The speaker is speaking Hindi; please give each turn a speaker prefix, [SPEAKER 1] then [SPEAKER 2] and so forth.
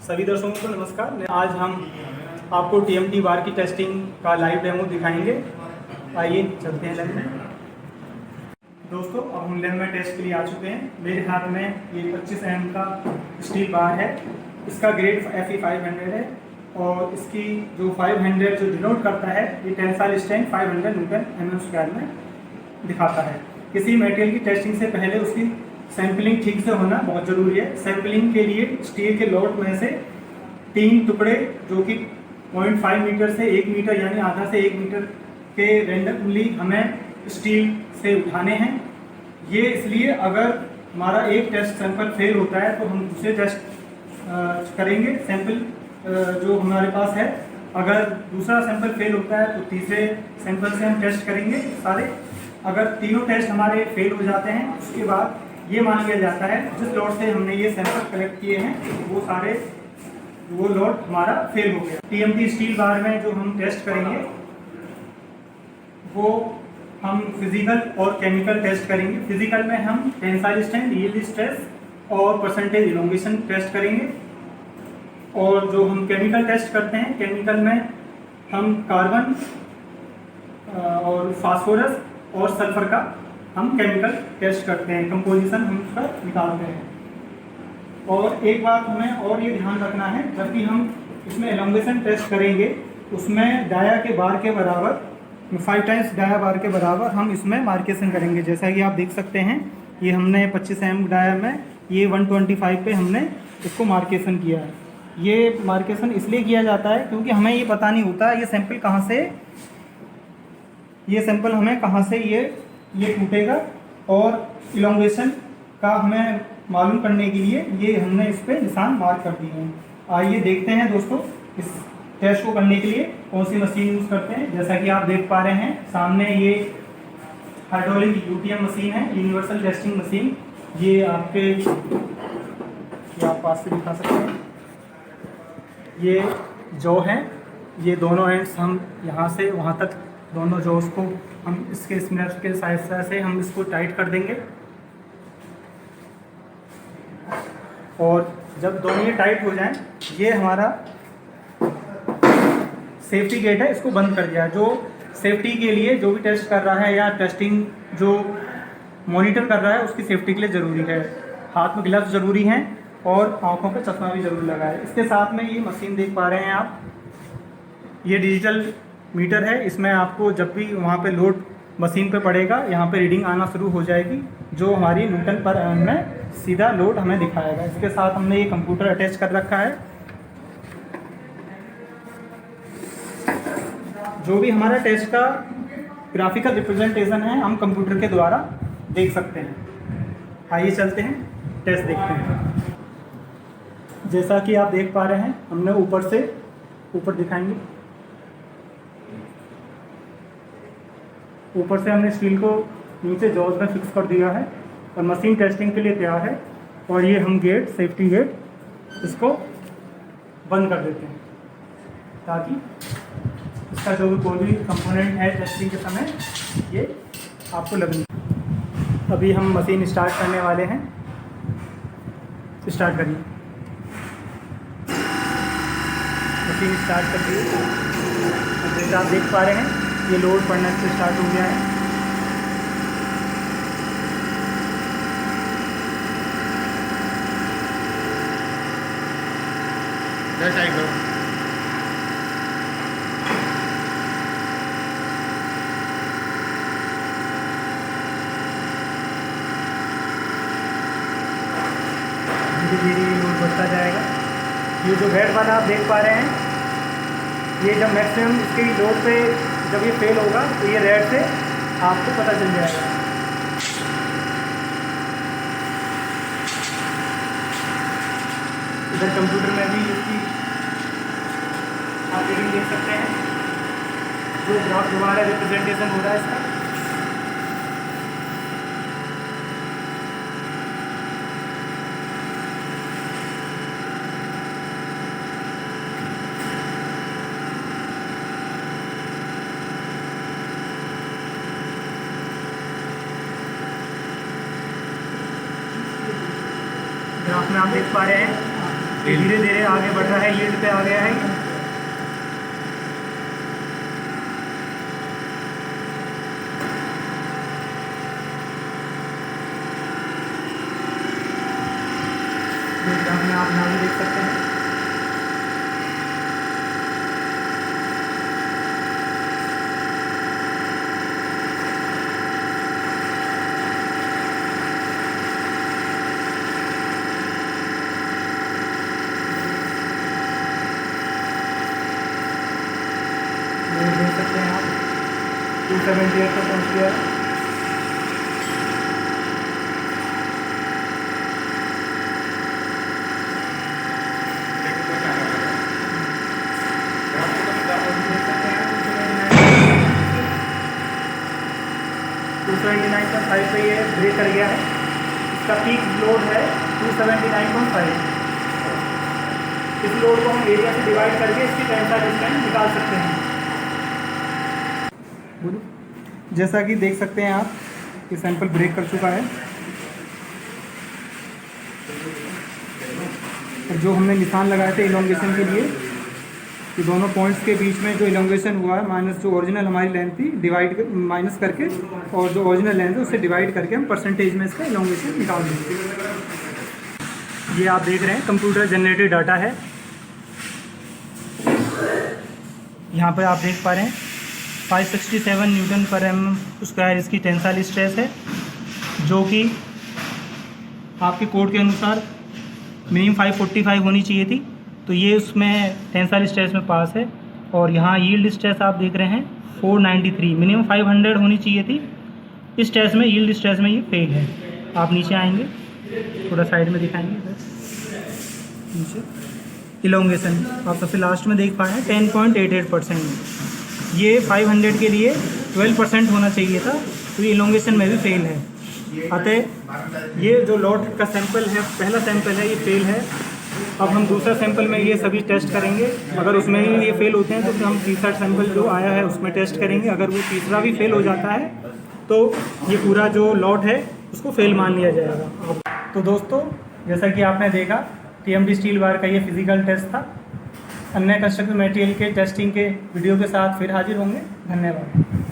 [SPEAKER 1] सभी दर्शकों को नमस्कार। आज हम आपको टीएमटी बार की टेस्टिंग का लाइव डेमो दिखाएंगे। आइए चलते हैं लैब में। दोस्तों, अब हम लैब में टेस्ट के लिए आ चुके हैं। मेरे हाथ में ये 25 mm का स्टील बार है। इसका ग्रेड FE500 है और इसकी जो 500 जो डिनोट करता है, ये टेंसाइल स्ट्रेंथ 500 Nm² में दिखाता है। किसी मटेरियल की टेस्टिंग से पहले उसकी सैंपलिंग ठीक से होना बहुत ज़रूरी है। सैंपलिंग के लिए स्टील के लोट में से 3 टुकड़े जो कि 0.5 मीटर से 1 मीटर यानी आधा से 1 मीटर के रेंडमली हमें स्टील से उठाने हैं। ये इसलिए अगर हमारा एक टेस्ट सैंपल फेल होता है तो हम दूसरे टेस्ट करेंगे सैंपल जो हमारे पास है। अगर दूसरा सैंपल फेल होता है तो तीसरे सैंपल से हम टेस्ट करेंगे सारे। अगर तीनों टेस्ट हमारे फेल हो जाते हैं उसके बाद ये मान लिया जाता है जिस लॉट से हमने ये सैंपल कलेक्ट किए हैं वो लॉट हमारा फेल हो गया। टीएमटी स्टील बार में जो हम टेस्ट करेंगे वो हम फिजिकल और केमिकल टेस्ट करेंगे। फिजिकल में हम टेंसाइल स्ट्रेंथ, यील्ड स्ट्रेस और परसेंटेज इलोंगेशन टेस्ट करेंगे। और जो हम केमिकल टेस्ट करते हैं, केमिकल में हम कार्बन और फास्फोरस और सल्फर का हम केमिकल टेस्ट करते हैं। कंपोजिशन हम उसका निकालते हैं। और एक बात हमें और ये ध्यान रखना है, जब भी हम इसमें एलोंगेशन टेस्ट करेंगे उसमें डाया के बार के बराबर 5 टाइम्स डाया बार के बराबर हम इसमें मार्केशन करेंगे। जैसा कि आप देख सकते हैं, ये हमने 25 mm डाया में ये 125 पे हमने इसको मार्केशन किया है। ये मार्केशन इसलिए किया जाता है क्योंकि हमें ये पता नहीं होता ये सैंपल हमें कहाँ से ये टूटेगा, और इलोंगेशन का हमें मालूम करने के लिए ये हमने इस पर निशान मार्क कर दिए हैं। आइए देखते हैं दोस्तों इस टेस्ट को करने के लिए कौन सी मशीन यूज़ करते हैं। जैसा कि आप देख पा रहे हैं सामने ये हाइड्रोलिक UTM मशीन है, यूनिवर्सल टेस्टिंग मशीन। ये आप पास से दिखा सकते हैं। ये जॉ है, ये दोनों एंड्स हम यहाँ से वहाँ तक दोनों जॉस को हम इसके स्पिनर के सहायता से हम इसको टाइट कर देंगे। और जब दोनों ये टाइट हो जाएं, ये हमारा सेफ्टी गेट है, इसको बंद कर दिया। जो सेफ्टी के लिए जो भी टेस्ट कर रहा है या टेस्टिंग जो मॉनिटर कर रहा है उसकी सेफ्टी के लिए ज़रूरी है। हाथ में ग्लव्स ज़रूरी हैं और आँखों पे चश्मा भी ज़रूर लगा है। इसके साथ में ये मशीन देख पा रहे हैं आप, ये डिजिटल मीटर है। इसमें आपको जब भी वहाँ पे लोड मशीन पे पड़ेगा, यहाँ पे रीडिंग आना शुरू हो जाएगी जो हमारी न्यूटन पर एम में सीधा लोड हमें दिखाएगा। इसके साथ हमने ये कंप्यूटर अटैच कर रखा है। जो भी हमारा टेस्ट का ग्राफिकल रिप्रेजेंटेशन है हम कंप्यूटर के द्वारा देख सकते हैं। आइए चलते हैं टेस्ट देखते हैं। जैसा कि आप देख पा रहे हैं, हमने ऊपर दिखाएंगे, ऊपर से हमने स्टील को नीचे जॉज में फिक्स कर दिया है और मशीन टेस्टिंग के लिए तैयार है। और ये हम गेट, सेफ्टी गेट, इसको बंद कर देते हैं ताकि इसका जो भी कोई भी कंपोनेंट है टेस्टिंग के समय ये आपको लगने। अभी हम मशीन स्टार्ट करने वाले हैं। स्टार्ट करिए। मशीन स्टार्ट कर दी। जैसे आप देख पा रहे हैं ये लोड पड़ना से स्टार्ट हो गया है। धीरे धीरे ये लोड बढ़ता जाएगा। ये जो हेड वाला आप देख पा रहे हैं, ये जब मैक्सिमम इसके लोड पे जब ये फेल होगा तो ये रेड से आपको पता चल जाएगा। इधर कंप्यूटर में भी इसकी आप रीडिंग देख सकते हैं, जो ग्राफ दोबारा रिप्रेजेंटेशन हो रहा है इसका। ग्राफ में आप देख पा रहे हैं धीरे धीरे आगे बढ़ रहा है, यील्ड पे आ गया है। आप यहाँ भी देख सकते हैं। देख सकते हैं आप 278 तक पहुँच गया है। का साइड पे ये ब्रेक कर गया है। इसका पीक लोड है 279.5। इस लोड को हम एरिया से डिवाइड करके इसकी टेंसाइल स्ट्रेंथ निकाल सकते हैं। जैसा कि देख सकते हैं आप, ये सैंपल ब्रेक कर चुका है और जो हमने निशान लगाए थे इलोंगेशन के लिए, कि दोनों पॉइंट्स के बीच में जो इलोंगेशन हुआ है माइनस जो ओरिजिनल हमारी लेंथ थी डिवाइड माइनस करके, और जो ओरिजिनल लेंथ है उससे डिवाइड करके हम परसेंटेज में इसका इलोंगेशन निकाल देंगे। ये आप देख रहे हैं कंप्यूटर जनरेटेड डाटा है। यहाँ पर आप देख पा रहे हैं 567 न्यूटन पर एम स्क्वायर इसकी टेंसाइल स्ट्रेस है, जो कि आपके कोड के अनुसार मिनिमम 545 होनी चाहिए थी, तो ये उसमें टेंसाइल स्ट्रेस में पास है। और यहाँ यील्ड स्ट्रेस आप देख रहे हैं 493, मिनिमम 500 होनी चाहिए थी। इस स्ट्रेस में, यील्ड स्ट्रेस में ये फेल है। आप नीचे आएंगे, थोड़ा साइड में दिखाएंगे नीचे इलोंगेशन आप सबसे लास्ट में देख पा रहे हैं 10.88%। ये 500 के लिए 12% होना चाहिए था, तो ये इलोंगेशन में भी फेल है। अतः ये जो लॉट का सैंपल है, पहला सैंपल है, ये फेल है। अब हम दूसरा सैंपल में ये सभी टेस्ट करेंगे। अगर उसमें ही ये फेल होते हैं तो फिर हम तीसरा सैंपल जो आया है उसमें टेस्ट करेंगे। अगर वो तीसरा भी फेल हो जाता है तो ये पूरा जो लॉट है उसको फेल मान लिया जाएगा। तो दोस्तों, जैसा कि आपने देखा, TMT स्टील बार का ये फिजिकल टेस्ट था। अन्य कंस्ट्रक्टिव मटेरियल के टेस्टिंग के वीडियो के साथ फिर हाजिर होंगे। धन्यवाद।